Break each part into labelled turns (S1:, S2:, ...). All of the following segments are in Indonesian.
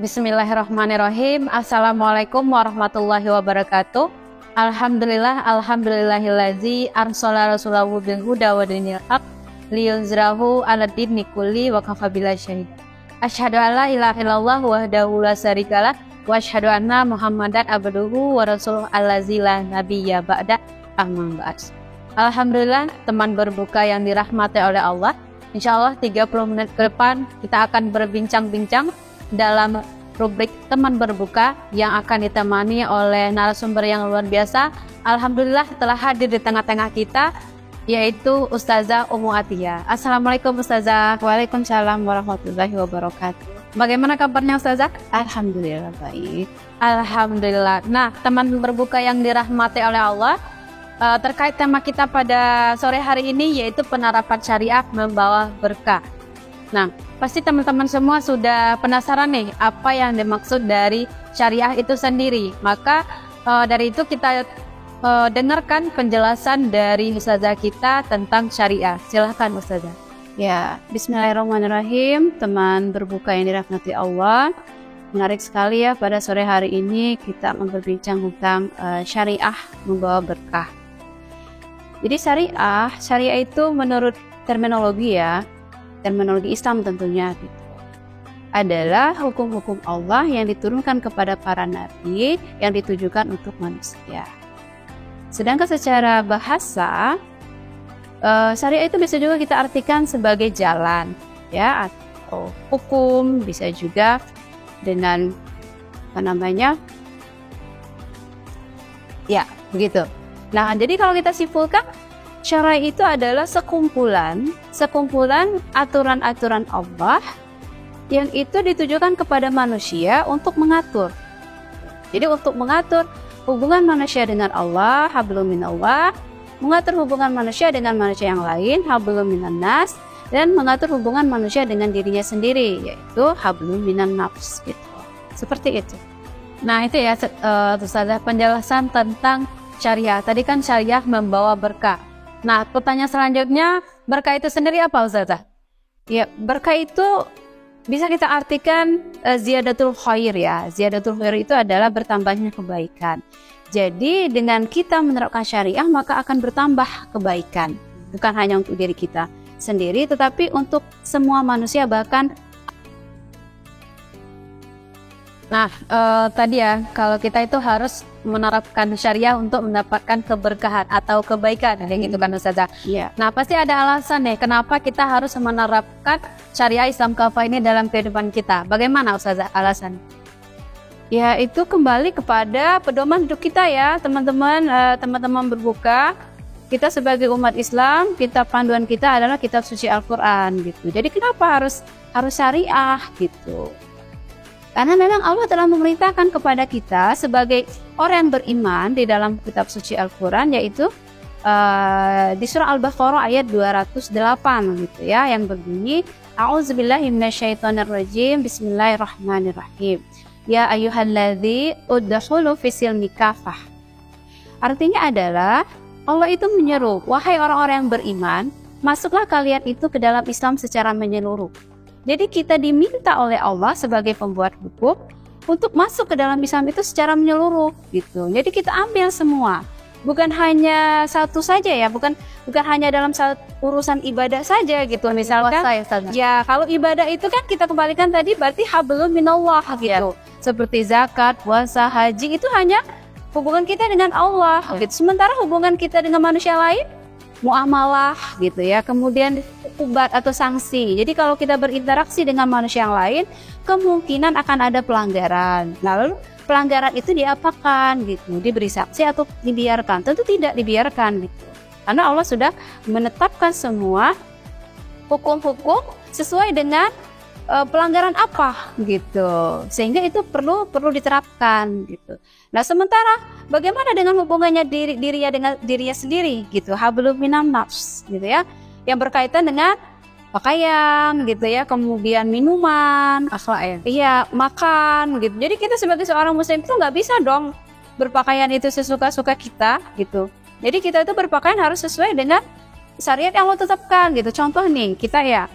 S1: Bismillahirrahmanirrahim. Assalamualaikum warahmatullahi wabarakatuh. Alhamdulillahillazi arsala rasulahu bil huda wa dinil haq liyuzrahu 'ala dini kulli wa kafa billahi syahid. Asyhadu an la ilaha illallah wahdahu la syarikalah wa asyhadu anna Muhammadan abduhu wa rasuluhu allazi la nabiyya ba'da amma ba'd. Alhamdulillah, teman berbuka yang dirahmati oleh Allah. Insyaallah 30 menit ke depan kita akan berbincang-bincang dalam rubrik teman berbuka yang akan ditemani oleh narasumber yang luar biasa. Alhamdulillah telah hadir di tengah-tengah kita, yaitu Ustazah Ummu Atiyah. Assalamualaikum Ustazah.
S2: Waalaikumsalam warahmatullahi wabarakatuh.
S1: Bagaimana kabarnya Ustazah?
S2: Alhamdulillah baik.
S1: Alhamdulillah. Nah, teman berbuka yang dirahmati oleh Allah, terkait tema kita pada sore hari ini yaitu penerapan syariah membawa berkah. Nah, pasti teman-teman semua sudah penasaran nih apa yang dimaksud dari syariah itu sendiri. Maka dari itu kita dengarkan penjelasan dari Ustazah kita tentang syariah. Silahkan Ustazah.
S2: Ya, bismillahirrahmanirrahim. Teman berbuka yang dirahmati Allah, menarik sekali ya pada sore hari ini kita akan berbincang tentang syariah membawa berkah. Jadi syariah itu menurut terminologi Islam tentunya gitu, adalah hukum-hukum Allah yang diturunkan kepada para nabi yang ditujukan untuk manusia. Sedangkan secara bahasa, syariah itu bisa juga kita artikan sebagai jalan, ya, atau hukum, bisa juga dengan ya begitu. Nah, jadi kalau kita simpulkan, syariah itu adalah sekumpulan aturan-aturan Allah yang itu ditujukan kepada manusia untuk mengatur. Jadi untuk mengatur hubungan manusia dengan Allah, hablum minallah, mengatur hubungan manusia dengan manusia yang lain, hablum minan nas, dan mengatur hubungan manusia dengan dirinya sendiri, yaitu hablum minan nafs gitu. Seperti itu.
S1: Nah, itu ya Ustazah penjelasan tentang syariah. Tadi kan syariah membawa berkah. Nah, pertanyaan selanjutnya, berkah itu sendiri apa Ustazah?
S2: Ya, berkah itu bisa kita artikan ziyadatul khair ya. Ziyadatul khair itu adalah bertambahnya kebaikan. Jadi dengan kita menerapkan syariah maka akan bertambah kebaikan. Bukan hanya untuk diri kita sendiri, tetapi untuk semua manusia bahkan.
S1: Nah, tadi ya, kalau kita itu harus menerapkan syariah untuk mendapatkan keberkahan atau kebaikan, kayak gitu kan Ustazah.
S2: Yeah.
S1: Nah, pasti ada alasan nih kenapa kita harus menerapkan syariah Islam kafah ini dalam kehidupan kita. Bagaimana Ustazah alasan?
S2: Ya, itu kembali kepada pedoman hidup kita ya, teman-teman berbuka. Kita sebagai umat Islam, panduan kita adalah kitab suci Al-Qur'an gitu. Jadi kenapa harus syariah gitu? Karena memang Allah telah memerintahkan kepada kita sebagai orang yang beriman di dalam kitab suci Al-Quran, yaitu di surah Al-Baqarah ayat 208 gitu ya, yang berbunyi A'udzubillahi minasyaitonirrajim, bismillahirrahmanirrahim. Ya ayyuhalladzi udkhulu fisilmi kafah. Artinya adalah Allah itu menyeru, wahai orang-orang yang beriman, masuklah kalian itu ke dalam Islam secara menyeluruh. Jadi kita diminta oleh Allah sebagai pembuat hukum untuk masuk ke dalam Islam itu secara menyeluruh gitu. Jadi kita ambil semua, bukan hanya satu saja ya, bukan hanya dalam urusan ibadah saja gitu. Misalkan ya kalau ibadah itu kan kita kembalikan tadi berarti hablum minallah gitu. Seperti zakat, puasa, haji itu hanya hubungan kita dengan Allah gitu. Sementara hubungan kita dengan manusia lain muamalah gitu ya, kemudian ubat atau sanksi. Jadi kalau kita berinteraksi dengan manusia yang lain, kemungkinan akan ada pelanggaran. Lalu pelanggaran itu diapakan gitu? Diberi sanksi atau dibiarkan? Tentu tidak dibiarkan gitu. Karena Allah sudah menetapkan semua hukum-hukum sesuai dengan pelanggaran apa gitu, sehingga itu perlu diterapkan gitu. Nah, sementara bagaimana dengan hubungannya dirinya dengan dirinya sendiri gitu, hablum minan nafs gitu ya, yang berkaitan dengan pakaian gitu ya, kemudian minuman,
S1: akhlak ya,
S2: iya, makan gitu. Jadi kita sebagai seorang muslim itu nggak bisa dong berpakaian itu sesuka-suka kita gitu. Jadi kita itu berpakaian harus sesuai dengan syariat yang Allah tetapkan gitu. Contoh nih, kita ya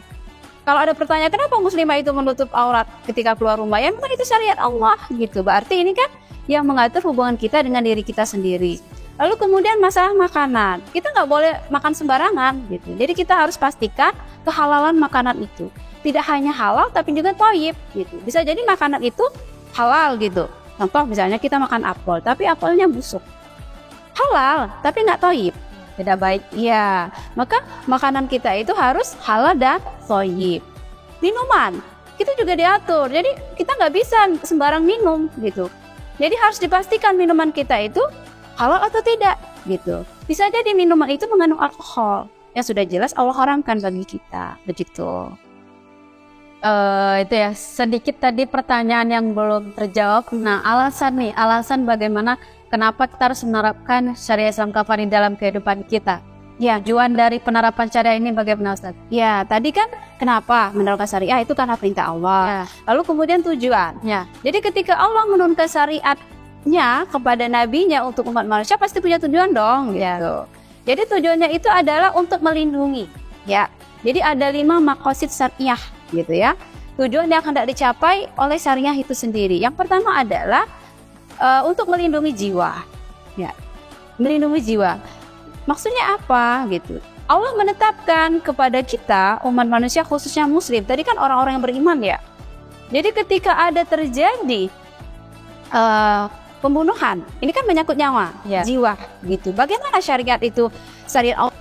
S2: Kalau ada pertanyaan kenapa muslimah itu menutup aurat ketika keluar rumah, ya memang itu syariat Allah gitu. Berarti ini kan yang mengatur hubungan kita dengan diri kita sendiri. Lalu kemudian masalah makanan, kita nggak boleh makan sembarangan gitu. Jadi kita harus pastikan kehalalan makanan itu. Tidak hanya halal tapi juga thayyib gitu. Bisa jadi makanan itu halal gitu. Contoh misalnya kita makan apel, tapi apelnya busuk. Halal tapi nggak thayyib. Tidak baik. Iya, maka makanan kita itu harus halal dan thayyib. Minuman, kita juga diatur. Jadi kita nggak bisa sembarang minum gitu. Jadi harus dipastikan minuman kita itu halal atau tidak gitu. Bisa jadi minuman itu mengandung alkohol. Ya sudah jelas Allah haramkan bagi kita. Begitu.
S1: Itu ya sedikit tadi pertanyaan yang belum terjawab. Nah, alasan bagaimana kenapa kita harus menerapkan syariat Islam kafani dalam kehidupan kita.
S2: Ya,
S1: Tujuan dari penerapan syariah ini bagaimana, Ustaz?
S2: ya tadi kan kenapa menerapkan syariah itu karena perintah Allah.
S1: Ya.
S2: Lalu kemudian tujuan.
S1: Ya.
S2: Jadi ketika Allah menurunkan syariatnya kepada nabinya untuk umat manusia pasti punya tujuan dong gitu. Jadi tujuannya itu adalah untuk melindungi, ya. Jadi ada 5 maqasid syariah gitu ya. Tujuan yang hendak dicapai oleh syariah itu sendiri. Yang pertama adalah untuk melindungi jiwa. Ya. Melindungi jiwa. Maksudnya apa gitu? Allah menetapkan kepada kita umat manusia khususnya muslim. Tadi kan orang-orang yang beriman ya. Jadi ketika ada terjadi pembunuhan, ini kan menyangkut nyawa,
S1: Ya.
S2: jiwa gitu. Bagaimana syariat itu? Syariat Allah,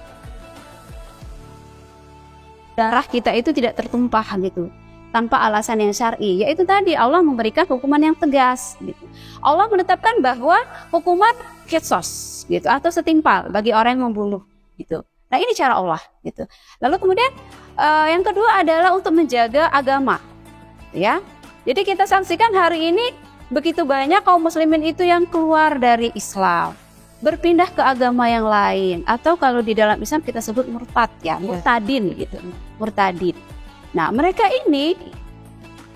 S2: darah kita itu tidak tertumpah gitu tanpa alasan yang syar'i, yaitu tadi Allah memberikan hukuman yang tegas gitu. Allah menetapkan bahwa hukuman qisas gitu atau setimpal bagi orang yang membunuh gitu. Nah, ini cara Allah gitu. Lalu kemudian yang kedua adalah untuk menjaga agama ya. Jadi kita saksikan hari ini begitu banyak kaum muslimin itu yang keluar dari Islam, berpindah ke agama yang lain, atau kalau di dalam Islam kita sebut murtad ya, murtadin gitu, murtadin. Nah, mereka ini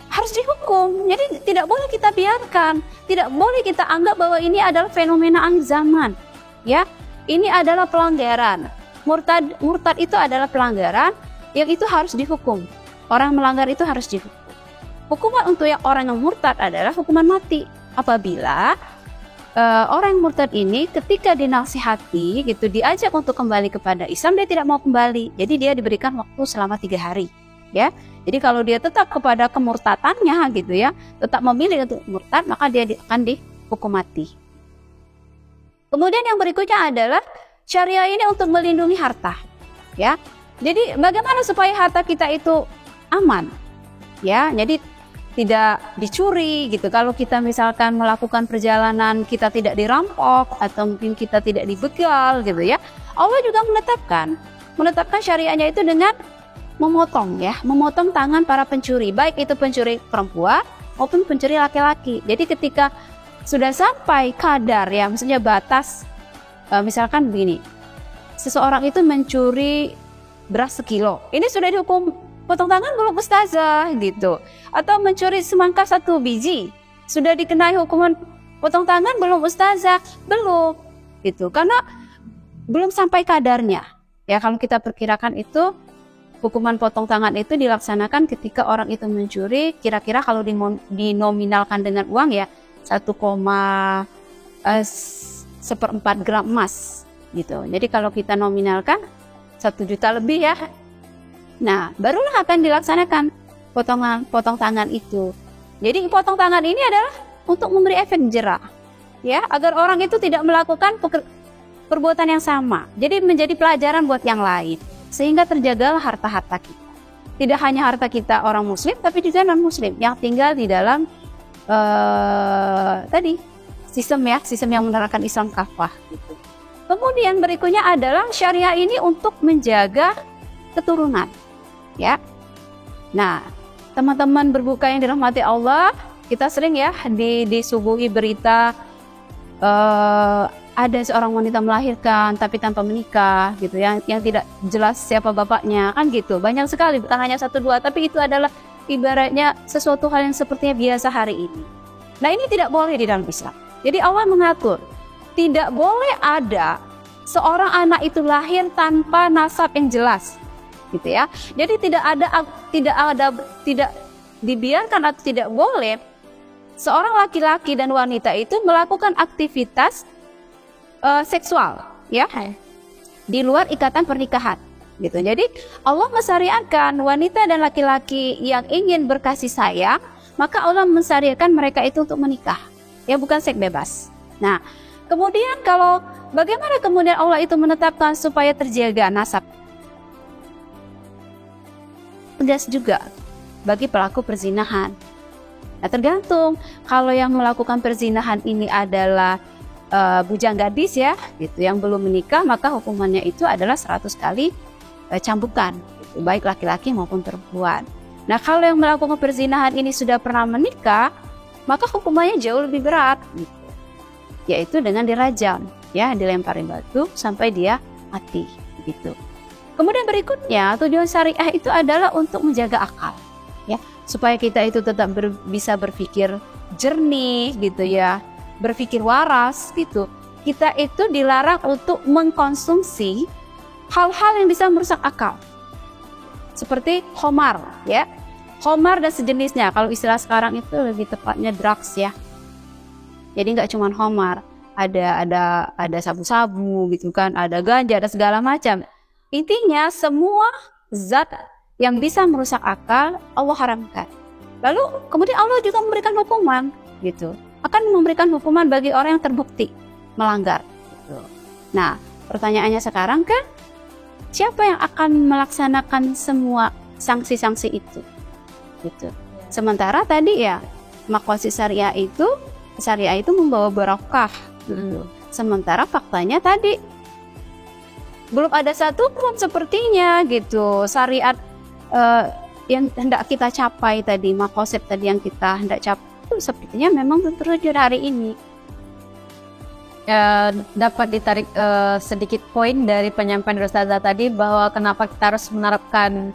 S2: harus dihukum. Jadi tidak boleh kita biarkan, tidak boleh kita anggap bahwa ini adalah fenomena zaman. Ya, ini adalah pelanggaran. Murtad itu adalah pelanggaran yang itu harus dihukum. Orang melanggar itu harus dihukum. Hukuman untuk orang yang murtad adalah hukuman mati. Apabila orang yang murtad ini ketika dinasihati gitu, diajak untuk kembali kepada Islam, dia tidak mau kembali. Jadi dia diberikan waktu selama 3 hari. Ya, jadi kalau dia tetap kepada kemurtadannya gitu ya, tetap memilih untuk murtad, maka dia akan dihukum mati. Kemudian yang berikutnya adalah syariah ini untuk melindungi harta. Ya, jadi bagaimana supaya harta kita itu aman? Ya, jadi tidak dicuri gitu. Kalau kita misalkan melakukan perjalanan kita tidak dirampok atau mungkin kita tidak dibegal gitu ya. Allah juga menetapkan syariahnya itu dengan memotong tangan para pencuri, baik itu pencuri perempuan maupun pencuri laki-laki. Jadi ketika sudah sampai kadar ya, maksudnya batas, misalkan begini, seseorang itu mencuri beras 1 kilo, ini sudah dihukum potong tangan belum ustazah gitu, atau mencuri semangka 1 biji sudah dikenai hukuman potong tangan belum ustazah? Belum gitu, karena belum sampai kadarnya ya. Kalau kita perkirakan itu hukuman potong tangan itu dilaksanakan ketika orang itu mencuri kira-kira kalau dinominalkan dengan uang ya 1,4 gram emas gitu. Jadi kalau kita nominalkan 1 juta lebih ya. Nah, barulah akan dilaksanakan potong tangan itu. Jadi potong tangan ini adalah untuk memberi efek jerah ya, agar orang itu tidak melakukan perbuatan yang sama. Jadi menjadi pelajaran buat yang lain, sehingga terjagalah harta-harta kita. Tidak hanya harta kita orang muslim, tapi juga non-muslim yang tinggal di dalam sistem yang menerapkan Islam kafah gitu. Kemudian berikutnya adalah syariah ini untuk menjaga keturunan ya. Nah, teman-teman berbuka yang dirahmati Allah, kita sering ya disuguhi berita ada seorang wanita melahirkan tapi tanpa menikah gitu, yang tidak jelas siapa bapaknya kan gitu. Banyak sekali, bukan hanya 1-2, tapi itu adalah ibaratnya sesuatu hal yang sepertinya biasa hari ini. Nah, ini tidak boleh di dalam Islam. Jadi Allah mengatur tidak boleh ada seorang anak itu lahir tanpa nasab yang jelas. gitu ya. Jadi tidak dibiarkan atau tidak boleh seorang laki-laki dan wanita itu melakukan aktivitas seksual ya di luar ikatan pernikahan gitu. Jadi Allah mensyariatkan wanita dan laki-laki yang ingin berkasih sayang, maka Allah mensyariatkan mereka itu untuk menikah ya, bukan seks bebas. Nah kemudian bagaimana kemudian Allah itu menetapkan supaya terjaga nasab? Tegas juga bagi pelaku perzinahan. Nah tergantung, kalau yang melakukan perzinahan ini adalah bujang gadis ya, gitu, yang belum menikah, maka hukumannya itu adalah 100 kali cambukan, gitu, baik laki-laki maupun perempuan. Nah kalau yang melakukan perzinahan ini sudah pernah menikah, maka hukumannya jauh lebih berat, gitu, yaitu dengan dirajam, ya, dilemparin batu sampai dia mati, gitu. Kemudian berikutnya tujuan syariah itu adalah untuk menjaga akal, ya, supaya kita itu tetap bisa berpikir jernih, gitu ya, berpikir waras, gitu. Kita itu dilarang untuk mengkonsumsi hal-hal yang bisa merusak akal, seperti khamar, ya, khamar dan sejenisnya. Kalau istilah sekarang itu lebih tepatnya drugs, ya. Jadi nggak cuma khamar, ada sabu-sabu, gitu kan, ada ganja, ada segala macam. Intinya semua zat yang bisa merusak akal Allah haramkan. Lalu kemudian Allah juga memberikan hukuman, gitu. Akan memberikan hukuman bagi orang yang terbukti melanggar, gitu. Nah, pertanyaannya sekarang kan, siapa yang akan melaksanakan semua sanksi-sanksi itu? Gitu. Sementara tadi ya, maqasid syariah itu membawa barokah, gitu. Sementara faktanya tadi belum ada satu pun sepertinya, gitu, syariat yang hendak kita capai tadi, maqasid tadi yang kita hendak capai itu sepertinya memang terwujud hari ini.
S1: Dapat ditarik sedikit poin dari penyampaian Ustazah tadi bahwa kenapa kita harus menerapkan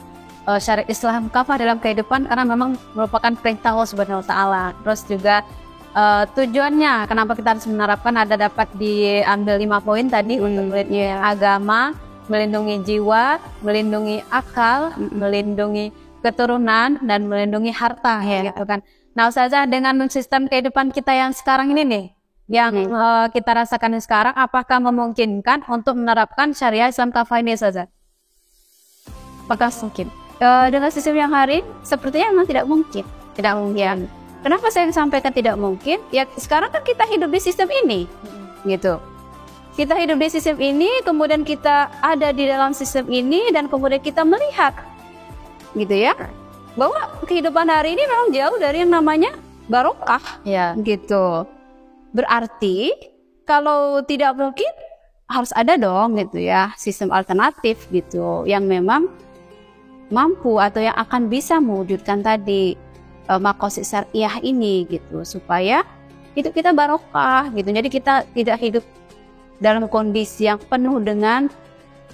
S1: syariat Islam kafah dalam kehidupan, karena memang merupakan perintah Allah Subhanahu wa taala. Terus juga tujuannya kenapa kita harus menerapkan ada dapat diambil 5 poin tadi, untuk melindungi agama, melindungi jiwa, melindungi akal, melindungi keturunan, dan melindungi harta, ya, gitu kan. Nah Ustazah, dengan sistem kehidupan kita yang sekarang ini nih, yang kita rasakan sekarang, apakah memungkinkan untuk menerapkan syariah Islam kafah ini, Ustazah?
S2: Apakah mungkin? Dengan sistem yang hari, sepertinya memang tidak mungkin. Tidak mungkin. Kenapa saya sampaikan tidak mungkin? Ya sekarang kan kita hidup di sistem ini, gitu. Kita hidup di sistem ini, kemudian kita ada di dalam sistem ini, dan kemudian kita melihat, gitu ya, bahwa kehidupan hari ini memang jauh dari yang namanya barokah,
S1: ya,
S2: gitu. Berarti kalau tidak mungkin harus ada dong, gitu ya, sistem alternatif, gitu, yang memang mampu atau yang akan bisa mewujudkan tadi maqasid syariah ini, gitu, supaya hidup kita barokah, gitu. Jadi kita tidak hidup dalam kondisi yang penuh dengan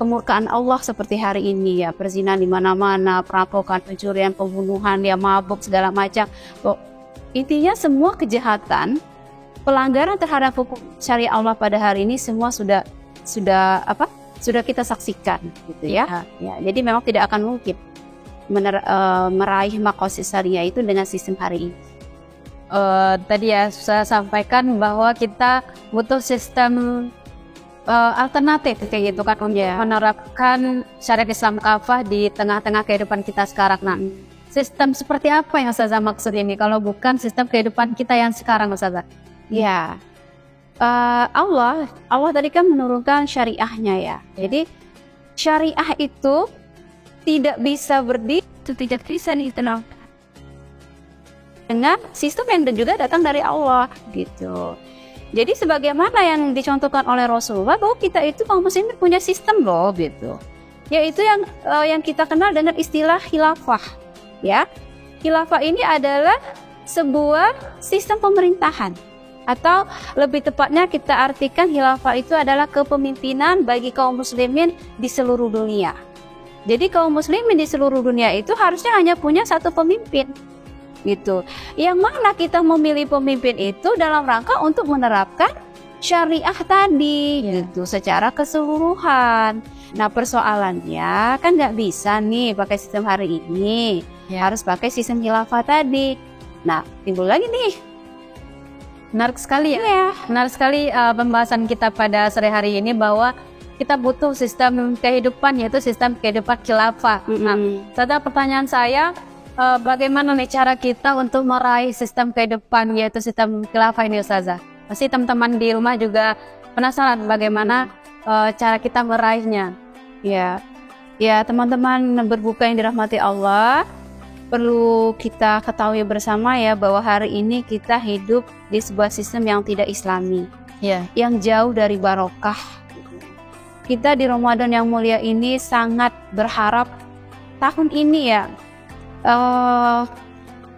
S2: kemurkaan Allah seperti hari ini, ya, perzinahan di mana-mana, perampokan, pencurian, pembunuhan, ya, mabuk segala macam. Intinya semua kejahatan, pelanggaran terhadap hukum syariat Allah pada hari ini semua sudah kita saksikan, gitu ya. Ya, jadi memang tidak akan mungkin meraih maqasid syariah itu dengan sistem hari ini.
S1: Tadi ya saya sampaikan bahwa kita butuh sistem alternatif kayak gitu kan, untuk menerapkan syariat Islam kafah di tengah-tengah kehidupan kita sekarang. Nah, sistem seperti apa yang Ustazah maksud ini kalau bukan sistem kehidupan kita yang sekarang, Ustazah?
S2: Ya, Allah tadi kan menurunkan syariahnya, ya. Jadi syariah itu tidak bisa berdiri, tidak bisa ditenangkan dengan sistem yang juga datang dari Allah, gitu. Jadi sebagaimana yang dicontohkan oleh Rasulullah, bahwa kita itu kaum muslimin punya sistem loh, gitu. Yaitu yang kita kenal dengan istilah khilafah, ya. Khilafah ini adalah sebuah sistem pemerintahan, atau lebih tepatnya kita artikan khilafah itu adalah kepemimpinan bagi kaum muslimin di seluruh dunia. Jadi kaum muslimin di seluruh dunia itu harusnya hanya punya satu pemimpin, gitu. Yang mana kita memilih pemimpin itu dalam rangka untuk menerapkan syariah tadi gitu secara keseluruhan. Nah persoalannya kan nggak bisa nih pakai sistem hari ini, harus pakai sistem khilafah tadi. Nah timbul lagi nih.
S1: Menarik sekali ya. Menarik sekali pembahasan kita pada sore hari ini bahwa kita butuh sistem kehidupan, yaitu sistem kehidupan khilafah. Nah, setelah pertanyaan saya, bagaimana nih cara kita untuk meraih sistem kehidupan, yaitu sistem khilafah ini Ustazah? Pasti teman-teman di rumah juga penasaran bagaimana cara kita meraihnya.
S2: Ya teman-teman berbuka yang dirahmati Allah, perlu kita ketahui bersama ya bahwa hari ini kita hidup di sebuah sistem yang tidak islami, yang jauh dari barokah. Kita di Ramadan yang mulia ini sangat berharap tahun ini ya,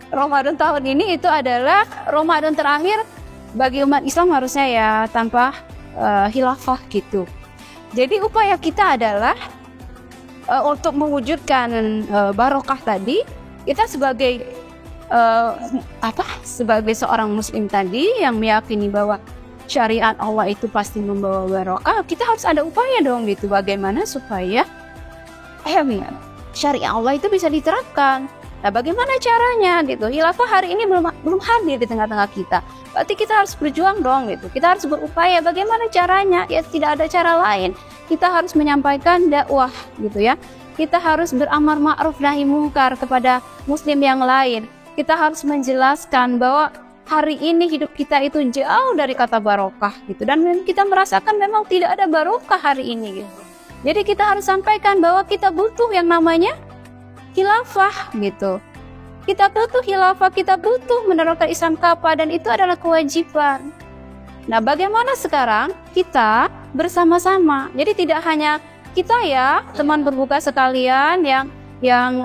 S2: Ramadan tahun ini itu adalah Ramadan terakhir bagi umat Islam harusnya ya, tanpa khilafah gitu. Jadi upaya kita adalah untuk mewujudkan barokah tadi, kita sebagai sebagai seorang muslim tadi yang meyakini bahwa syariat Allah itu pasti membawa barokah, kita harus ada upaya dong gitu, bagaimana supaya syariat Allah itu bisa diterapkan. Nah bagaimana caranya gitu? Khilafah hari ini belum hadir di tengah-tengah kita. Berarti kita harus berjuang dong gitu. Kita harus berupaya bagaimana caranya? Ya tidak ada cara lain. Kita harus menyampaikan dakwah gitu ya. Kita harus beramar ma'ruf nahi mungkar kepada muslim yang lain. Kita harus menjelaskan bahwa hari ini hidup kita itu jauh dari kata barokah gitu. Dan kita merasakan memang tidak ada barokah hari ini gitu. Jadi kita harus sampaikan bahwa kita butuh yang namanya khilafah gitu. Kita butuh khilafah, kita butuh menerapkan Islam kafah, dan itu adalah kewajiban. Nah, bagaimana sekarang kita bersama-sama? Jadi tidak hanya kita ya, teman berbuka sekalian yang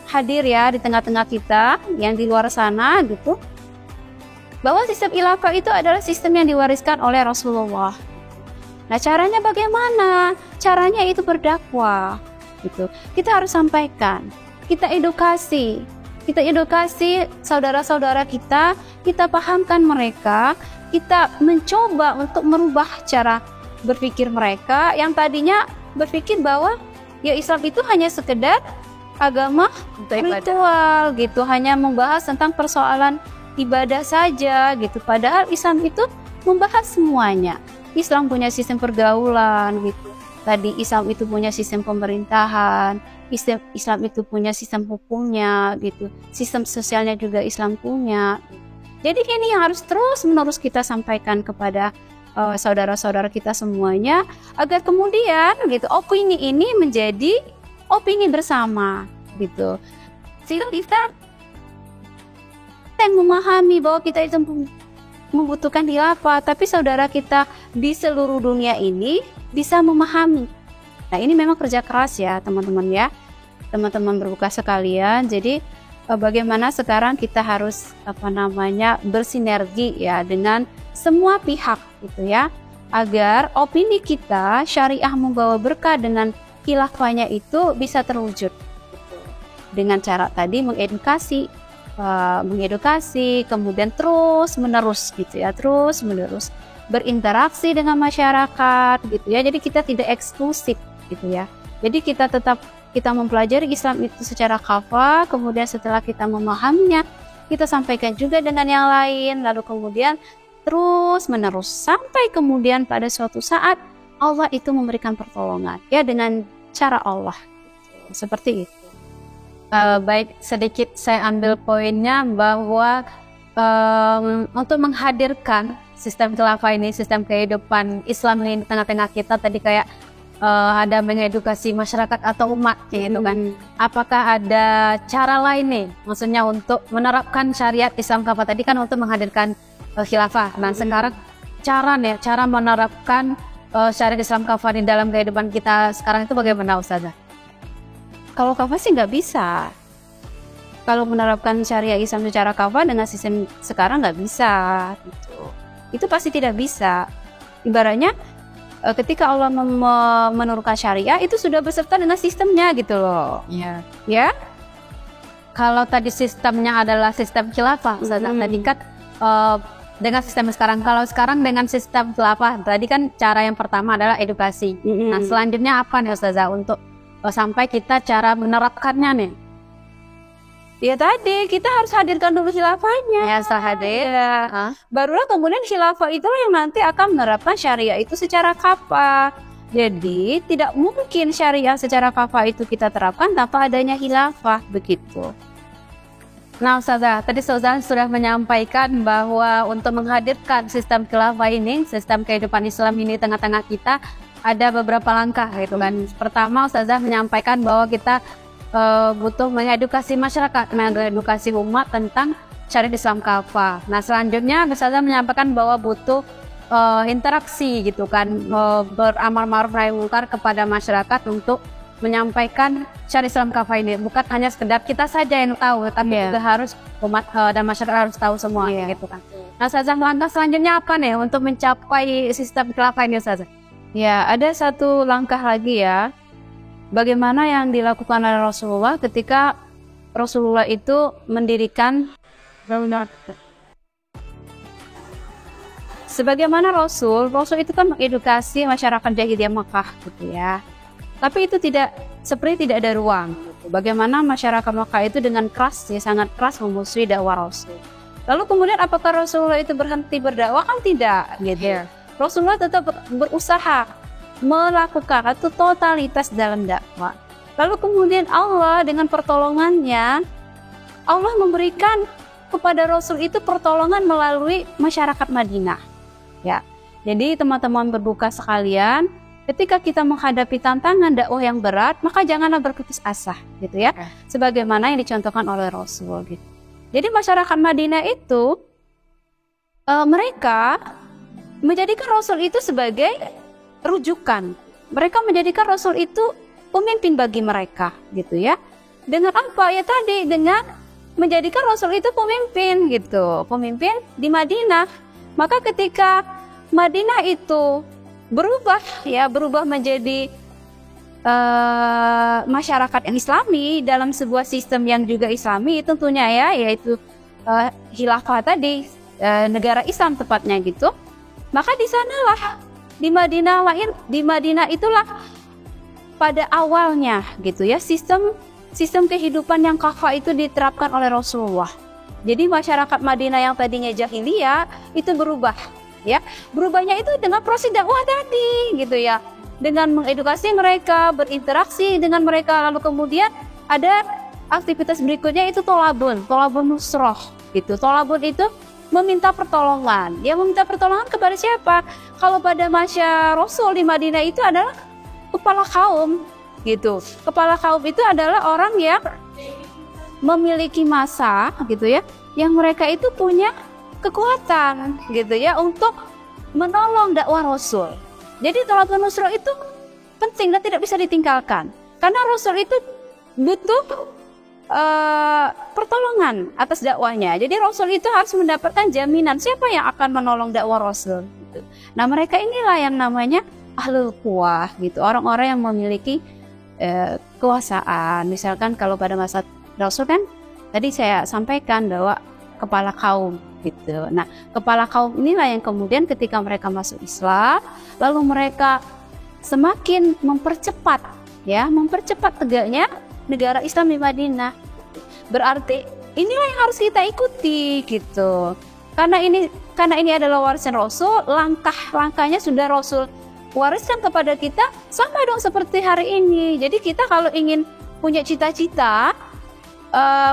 S2: hadir ya di tengah-tengah kita, yang di luar sana gitu. Bahwa sistem khilafah itu adalah sistem yang diwariskan oleh Rasulullah. Nah, caranya bagaimana? Caranya itu berdakwah. Gitu. Kita harus sampaikan, kita edukasi saudara-saudara kita pahamkan mereka, kita mencoba untuk merubah cara berpikir mereka yang tadinya berpikir bahwa ya Islam itu hanya sekedar agama ritual gitu, hanya membahas tentang persoalan ibadah saja gitu, padahal Islam itu membahas semuanya. Islam punya sistem pergaulan gitu. Tadi Islam itu punya sistem pemerintahan, Islam itu punya sistem hukumnya gitu, sistem sosialnya juga Islam punya. Jadi ini yang harus terus-menerus kita sampaikan kepada saudara-saudara kita semuanya, agar kemudian gitu opini ini menjadi opini bersama gitu. Sehingga kita memahami bahwa kita itu membutuhkan khilafah, tapi saudara kita di seluruh dunia ini bisa memahami. Nah ini memang kerja keras ya teman-teman ya, teman-teman berbuka sekalian. Jadi bagaimana sekarang kita harus bersinergi ya dengan semua pihak gitu ya, agar opini kita syariah membawa berkah dengan khilafahnya itu bisa terwujud dengan cara tadi mengedukasi, kemudian terus menerus gitu ya, terus menerus berinteraksi dengan masyarakat gitu ya. Jadi kita tidak eksklusif gitu ya. Jadi kita mempelajari Islam itu secara kafah, kemudian setelah kita memahaminya, kita sampaikan juga dengan yang lain, lalu kemudian terus menerus sampai kemudian pada suatu saat Allah itu memberikan pertolongan ya dengan cara Allah gitu. Seperti itu.
S1: Baik, sedikit saya ambil poinnya bahwa untuk menghadirkan sistem khilafah ini, sistem kehidupan Islam ini di tengah-tengah kita, tadi kayak ada mengedukasi masyarakat atau umat gitu kan. Apakah ada cara lain nih, maksudnya untuk menerapkan syariat Islam kafah tadi kan untuk menghadirkan khilafah. Nah sekarang cara menerapkan syariat Islam kafah di dalam kehidupan kita sekarang itu bagaimana Ustazah?
S2: Kalau kafah sih nggak bisa. Kalau menerapkan syariat Islam secara kafah dengan sistem sekarang nggak bisa gitu. Itu pasti tidak bisa. Ibaratnya ketika Allah menurunkan syariah itu sudah beserta dengan sistemnya gitu loh.
S1: Iya.
S2: Ya.
S1: Kalau tadi sistemnya adalah sistem khilafah, tadi kan dengan sistem sekarang. Kalau sekarang dengan sistem apa? Tadi kan cara yang pertama adalah edukasi. Nah, selanjutnya apa nih Ustazah untuk sampai kita cara menerapkannya nih?
S2: Ya tadi kita harus hadirkan dulu khilafahnya.
S1: Ya, setelah hadir.
S2: Ya. Barulah kemudian khilafah itulah yang nanti akan menerapkan syariah itu secara kafah. Jadi tidak mungkin syariah secara kafah itu kita terapkan tanpa adanya khilafah, begitu.
S1: Nah Ustazah, tadi Ustazah sudah menyampaikan bahwa untuk menghadirkan sistem khilafah ini, sistem kehidupan Islam ini tengah-tengah kita, ada beberapa langkah gitu kan. Pertama Ustazah menyampaikan bahwa kita butuh mengedukasi masyarakat, mengedukasi umat tentang syariat Islam kafah. Nah selanjutnya Ustazah menyampaikan bahwa butuh interaksi gitu kan, beramal ma'ruf nahi munkar kepada masyarakat untuk menyampaikan syariat Islam kafah ini. Bukan hanya sekedar kita saja yang tahu, tapi juga harus umat dan masyarakat harus tahu semua gitu kan. Nah Ustazah, langkah selanjutnya apa nih untuk mencapai sistem khilafah ini Ustazah?
S2: Ya, ada satu langkah lagi ya. Bagaimana yang dilakukan oleh Rasulullah ketika Rasulullah itu mendirikan sebagaimana Rasul itu kan mengedukasi masyarakat jahiliyah Makkah gitu ya. Tapi itu seperti tidak ada ruang. Gitu. Bagaimana masyarakat Makkah itu dengan keras, ya sangat keras memusuhi dakwah Rasul. Lalu kemudian apakah Rasulullah itu berhenti berdakwah? Kan tidak gitu. Rasulullah tetap berusaha melakukan atau totalitas dalam dakwah. Lalu kemudian Allah dengan pertolongannya, Allah memberikan kepada Rasul itu pertolongan melalui masyarakat Madinah. Ya, jadi teman-teman berbuka sekalian, ketika kita menghadapi tantangan dakwah yang berat, maka janganlah berputus asa, gitu ya. Sebagaimana yang dicontohkan oleh Rasul. Gitu. Jadi masyarakat Madinah itu mereka menjadikan Rasul itu sebagai rujukan. Mereka menjadikan Rasul itu pemimpin bagi mereka, gitu ya. Dengan apa? Ya tadi dengan menjadikan Rasul itu pemimpin, gitu, pemimpin di Madinah. Maka ketika Madinah itu berubah menjadi masyarakat yang Islami dalam sebuah sistem yang juga Islami tentunya ya, yaitu khilafah tadi, negara Islam tepatnya gitu. Maka di sanalah di Madinah itulah pada awalnya gitu ya sistem kehidupan yang kafah itu diterapkan oleh Rasulullah. Jadi masyarakat Madinah yang tadinya jahiliyah itu berubah ya. Berubahnya itu dengan proses dakwah tadi gitu ya. Dengan mengedukasi mereka, berinteraksi dengan mereka, lalu kemudian ada aktivitas berikutnya itu tolabun nusroh gitu. Tolabun itu meminta pertolongan. Dia meminta pertolongan kepada siapa? Kalau pada masa Rasul di Madinah itu adalah kepala kaum gitu. Kepala kaum itu adalah orang yang memiliki masa gitu ya, yang mereka itu punya kekuatan gitu ya untuk menolong dakwah Rasul. Jadi tolabun nusroh itu penting dan tidak bisa ditinggalkan. Karena Rasul itu butuh pertolongan atas dakwahnya. Jadi Rasul itu harus mendapatkan jaminan siapa yang akan menolong dakwah Rasul gitu. Nah mereka inilah yang namanya ahlul quwah gitu, orang-orang yang memiliki kekuasaan. Misalkan kalau pada masa Rasul kan tadi saya sampaikan bahwa kepala kaum gitu. Nah kepala kaum inilah yang kemudian ketika mereka masuk Islam, lalu mereka semakin mempercepat tegaknya negara Islam di Madinah. Berarti inilah yang harus kita ikuti gitu. Karena ini adalah warisan Rasul, langkah-langkahnya sudah Rasul wariskan kepada kita, sama dong seperti hari ini. Jadi kita kalau ingin punya cita-cita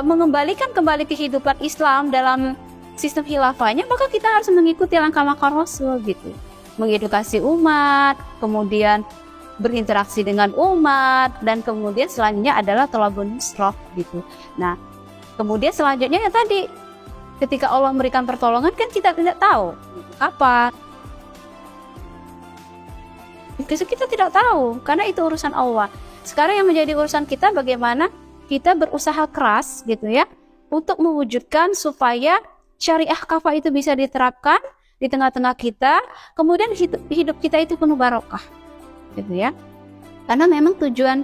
S2: mengembalikan kembali kehidupan Islam dalam sistem khilafahnya, maka kita harus mengikuti langkah-langkah Rasul gitu. Mengedukasi umat, kemudian berinteraksi dengan umat, dan kemudian selanjutnya adalah tolabun nusroh gitu. Nah, kemudian selanjutnya ya tadi, ketika Allah memberikan pertolongan kan kita tidak tahu apa. Kita tidak tahu karena itu urusan Allah. Sekarang yang menjadi urusan kita bagaimana kita berusaha keras gitu ya untuk mewujudkan supaya syariah kafah itu bisa diterapkan di tengah-tengah kita, kemudian hidup kita itu penuh barokah. Gitu ya. Karena memang tujuan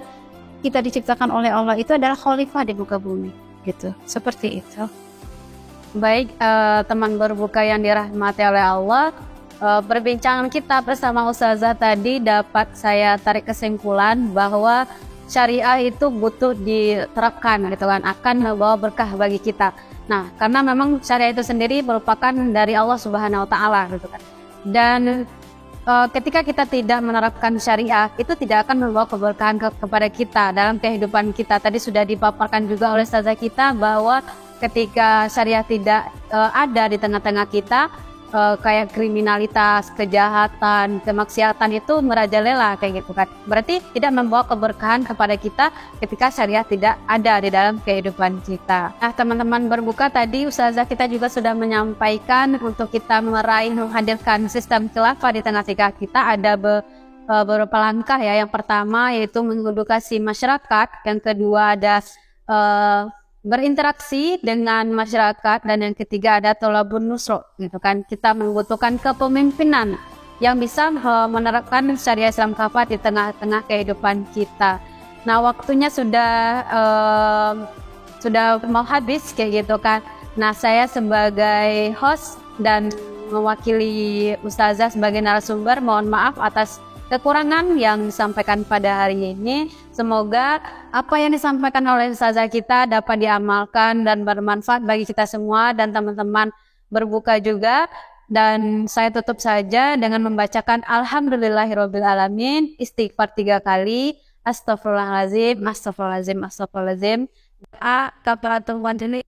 S2: kita diciptakan oleh Allah itu adalah khalifah di muka bumi gitu. Seperti itu.
S1: Baik, teman berbuka yang dirahmati oleh Allah, perbincangan kita bersama Ustazah tadi dapat saya tarik kesimpulan bahwa syariah itu butuh diterapkan gitu kan, akan membawa berkah bagi kita. Nah, karena memang syariah itu sendiri merupakan dari Allah Subhanahu wa taala gitu kan. Dan ketika kita tidak menerapkan syariah, itu tidak akan membawa keberkahan kepada kita dalam kehidupan kita. Tadi sudah dipaparkan juga oleh Ustazah kita bahwa ketika syariah tidak ada di tengah-tengah kita, kayak kriminalitas, kejahatan, kemaksiatan itu merajalela kayak gitu kan. Berarti tidak membawa keberkahan kepada kita ketika syariah tidak ada di dalam kehidupan kita. Nah, teman-teman berbuka tadi Ustazah kita juga sudah menyampaikan untuk kita menghadirkan sistem khilafah di tengah-tengah kita ada beberapa langkah ya. Yang pertama yaitu mengedukasi masyarakat, yang kedua ada berinteraksi dengan masyarakat, dan yang ketiga ada tolabun nusro gitu kan. Kita membutuhkan kepemimpinan yang bisa menerapkan syariah Islam kafah di tengah-tengah kehidupan kita. Nah, waktunya sudah mau habis kayak gitu kan. Nah, saya sebagai host dan mewakili Ustazah sebagai narasumber, mohon maaf atas kekurangan yang disampaikan pada hari ini. Semoga apa yang disampaikan oleh Ustazah kita dapat diamalkan dan bermanfaat bagi kita semua dan teman-teman berbuka juga. Dan saya tutup saja dengan membacakan Alhamdulillahirrabbilalamin, istighfar 3 kali, Astagfirullahaladzim, Astagfirullahaladzim, Astagfirullahaladzim. Kafaratul majlis.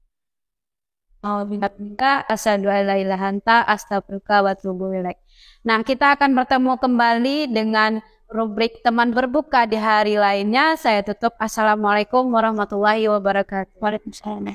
S1: Asyhadu an la ilaha illa anta astaghfiruka wa atubu ilaik. Nah, kita akan bertemu kembali dengan rubrik teman berbuka di hari lainnya. Saya tutup. Assalamualaikum warahmatullahi wabarakatuh. Waalaikumsalam.